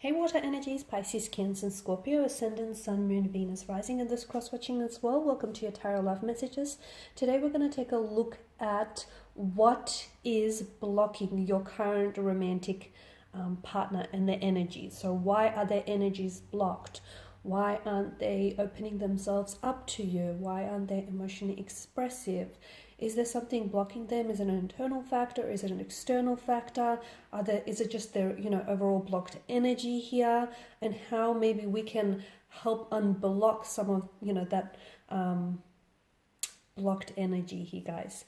Hey water energies, Pisces, Cancer, and Scorpio, Ascendant, Sun, Moon, Venus, Rising, and this cross-watching as well. Welcome to your Tarot Love Messages. Today we're going to take a look at what is blocking your current romantic partner and their energies. So why are their energies blocked? Why aren't they opening themselves up to you? Why aren't they emotionally expressive? Is there something blocking them? Is it an internal factor? Is it an external factor? Is it just their, overall blocked energy here? And how maybe we can help unblock some of, that blocked energy here, guys.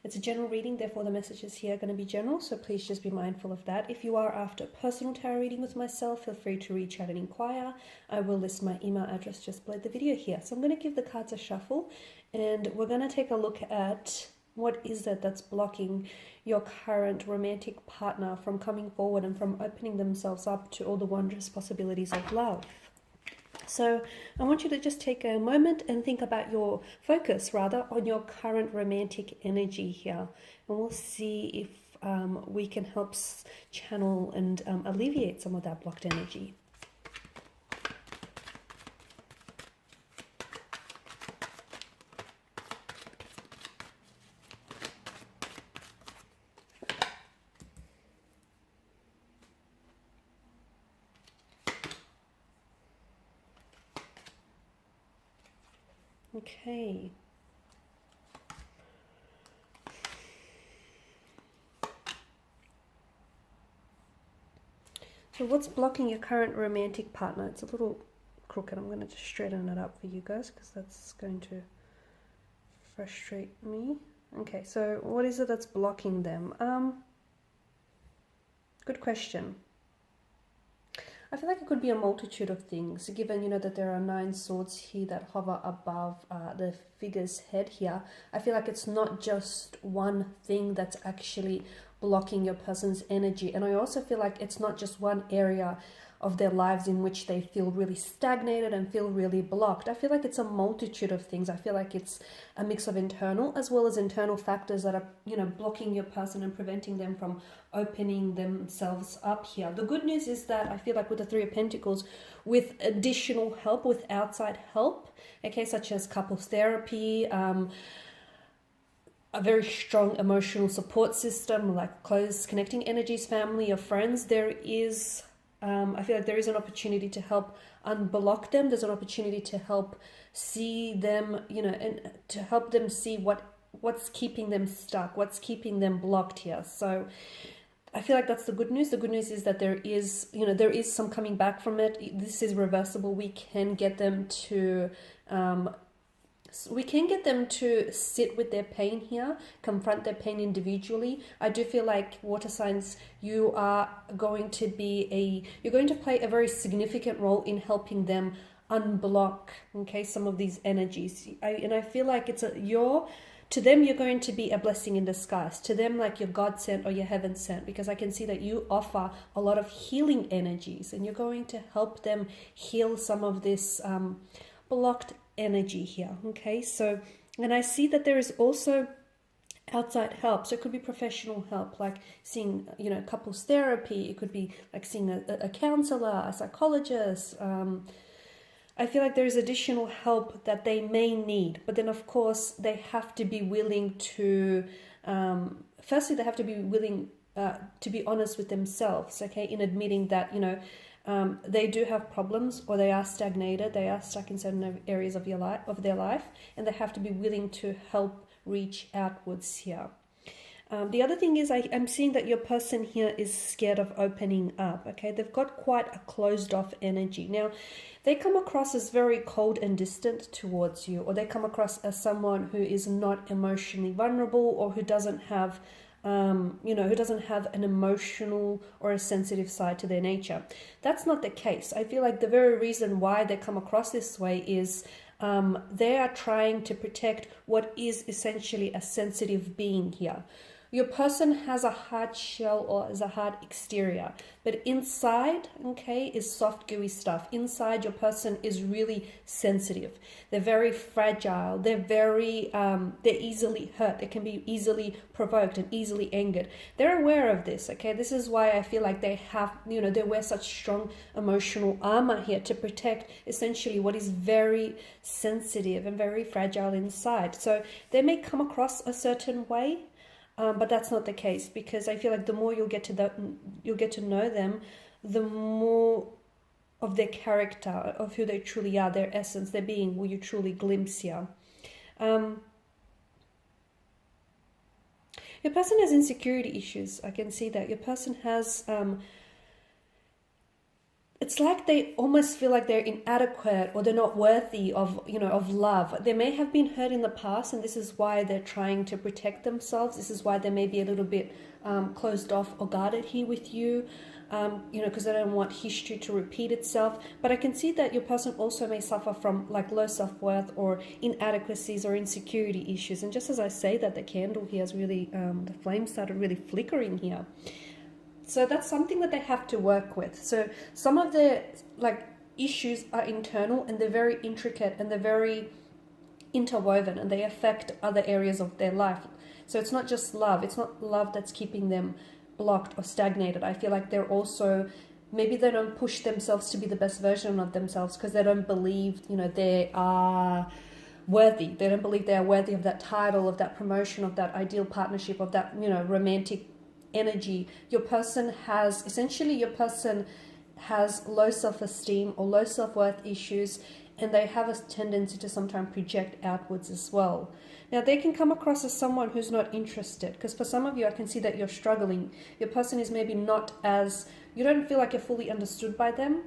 It's a general reading, therefore the messages here are going to be general, so please just be mindful of that. If you are after a personal tarot reading with myself, feel free to reach out and inquire. I will list my email address just below the video here. So I'm going to give the cards a shuffle, and we're going to take a look at what is it that's blocking your current romantic partner from coming forward and from opening themselves up to all the wondrous possibilities of love. So I want you to just take a moment and think about your focus, rather, on your current romantic energy here. And we'll see if we can help channel and alleviate some of that blocked energy. Okay. So what's blocking your current romantic partner? It's a little crooked. I'm going to just straighten it up for you guys because that's going to frustrate me. Okay, so what is it that's blocking them? Good question. I feel like it could be a multitude of things, given, that there are 9 swords here that hover above the figure's head here. I feel like it's not just one thing that's actually blocking your person's energy. And I also feel like it's not just one area of their lives in which they feel really stagnated and feel really blocked. I feel like it's a multitude of things. I feel like it's a mix of internal as well as internal factors that are, blocking your person and preventing them from opening themselves up here. The good news is that I feel like with the 3 of Pentacles, with additional help, with outside help, okay, such as couples therapy, a very strong emotional support system, like close connecting energies, family or friends, there is I feel like there is an opportunity to help unblock them. There's an opportunity to help see them, and to help them see what's keeping them stuck, what's keeping them blocked here. So I feel like that's the good news. The good news is that there is some coming back from it. This is reversible. We can get them to sit with their pain here, confront their pain individually. I do feel like water signs, you're going to play a very significant role in helping them unblock, okay, some of these energies. I feel like to them, you're going to be a blessing in disguise. To them, like you're God sent or you're heaven sent, because I can see that you offer a lot of healing energies, and you're going to help them heal some of this blocked energy here. Okay, so, and I see that there is also outside help. So it could be professional help, like seeing, couples therapy. It could be like seeing a counselor, a psychologist. I feel like there is additional help that they may need, but then of course they have to be willing to, firstly, they have to be willing to be honest with themselves, okay, in admitting that, they do have problems, or they are stagnated, they are stuck in certain areas of their life, and they have to be willing to help reach outwards here. The other thing is I'm seeing that your person here is scared of opening up, okay? They've got quite a closed off energy. Now, they come across as very cold and distant towards you, or they come across as someone who is not emotionally vulnerable, or who doesn't have who doesn't have an emotional or a sensitive side to their nature. That's not the case. I feel like the very reason why they come across this way is they are trying to protect what is essentially a sensitive being here. your person has a hard shell or has a hard exterior, but inside, okay, is soft, gooey stuff. Inside, your person is really sensitive. They're very fragile. They're easily hurt. They can be easily provoked and easily angered. They're aware of this, okay? This is why I feel like they have, they wear such strong emotional armor here to protect essentially what is very sensitive and very fragile inside. So they may come across a certain way, but that's not the case, because I feel like the more you'll get to know them, the more of their character, of who they truly are, their essence, their being, will you truly glimpse here. Your person has insecurity issues. I can see that. Your person has... it's like they almost feel like they're inadequate or they're not worthy of, of love. They may have been hurt in the past, and this is why they're trying to protect themselves. This is why they may be a little bit closed off or guarded here with you, because they don't want history to repeat itself. But I can see that your person also may suffer from like low self-worth or inadequacies or insecurity issues. And just as I say that, the candle here is really, the flame started really flickering here. So that's something that they have to work with. So some of their issues are internal, and they're very intricate, and they're very interwoven, and they affect other areas of their life. So it's not just love. It's not love that's keeping them blocked or stagnated. I feel like they're also, maybe they don't push themselves to be the best version of themselves because they don't believe, they are worthy. They don't believe they are worthy of that title, of that promotion, of that ideal partnership, of that, romantic energy. Your person has low self-esteem or low self-worth issues, and they have a tendency to sometimes project outwards as well. Now, they can come across as someone who's not interested, because for some of you, I can see that you're struggling. Your person is maybe not as, you don't feel like you're fully understood by them,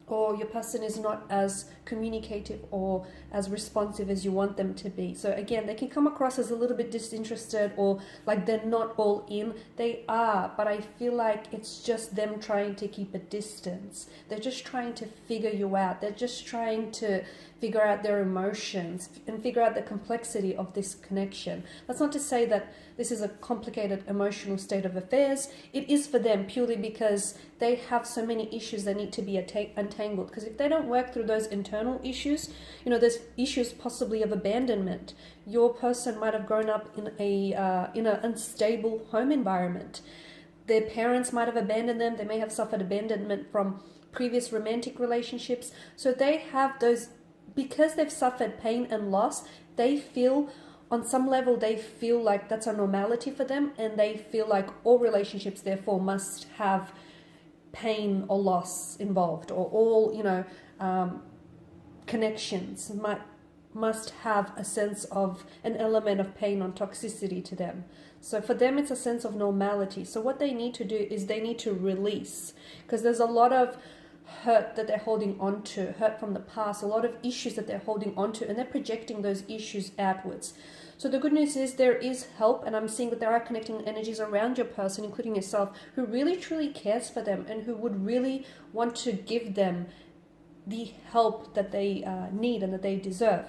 or your person is not as communicative or as responsive as you want them to be. So again, they can come across as a little bit disinterested, or like they're not all in. They are, but I feel like it's just them trying to keep a distance. They're just trying to figure you out. They're just trying to figure out their emotions and figure out the complexity of this connection. That's not to say that this is a complicated emotional state of affairs. It is for them purely because they have so many issues that need to be untangled. Because if they don't work through those internal issues, there's issues possibly of abandonment. Your person might have grown up in an unstable home environment. Their parents might have abandoned them. They may have suffered abandonment from previous romantic relationships. So they have those, because they've suffered pain and loss, they feel, on some level, they feel like that's a normality for them, and they feel like all relationships, therefore, must have pain or loss involved, or all, connections must have a sense of an element of pain or toxicity to them. So for them, it's a sense of normality. So what they need to do is they need to release, because there's a lot of hurt that they're holding on to, hurt from the past, a lot of issues that they're holding on to, and they're projecting those issues outwards. So the good news is there is help, and I'm seeing that there are connecting energies around your person, including yourself, who really truly cares for them and who would really want to give them the help that they need and that they deserve.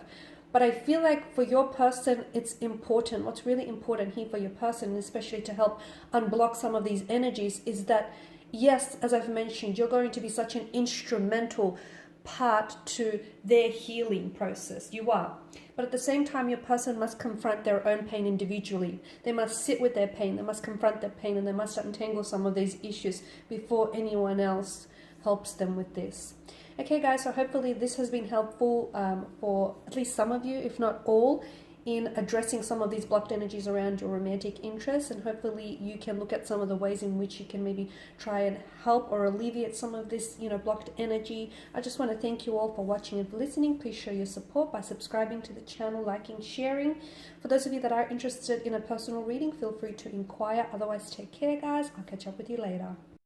But I feel like for your person, it's important. What's really important here for your person, and especially to help unblock some of these energies, is that, yes, as I've mentioned, you're going to be such an instrumental part to their healing process. You are. But at the same time, your person must confront their own pain individually. They must sit with their pain. They must confront their pain, and they must untangle some of these issues before anyone else helps them with this. Okay, guys, so hopefully this has been helpful for at least some of you, if not all, in addressing some of these blocked energies around your romantic interests, and hopefully you can look at some of the ways in which you can maybe try and help or alleviate some of this, blocked energy. I just want to thank you all for watching and for listening. Please show your support by subscribing to the channel, liking, sharing. For those of you that are interested in a personal reading, feel free to inquire. Otherwise, take care, guys. I'll catch up with you later.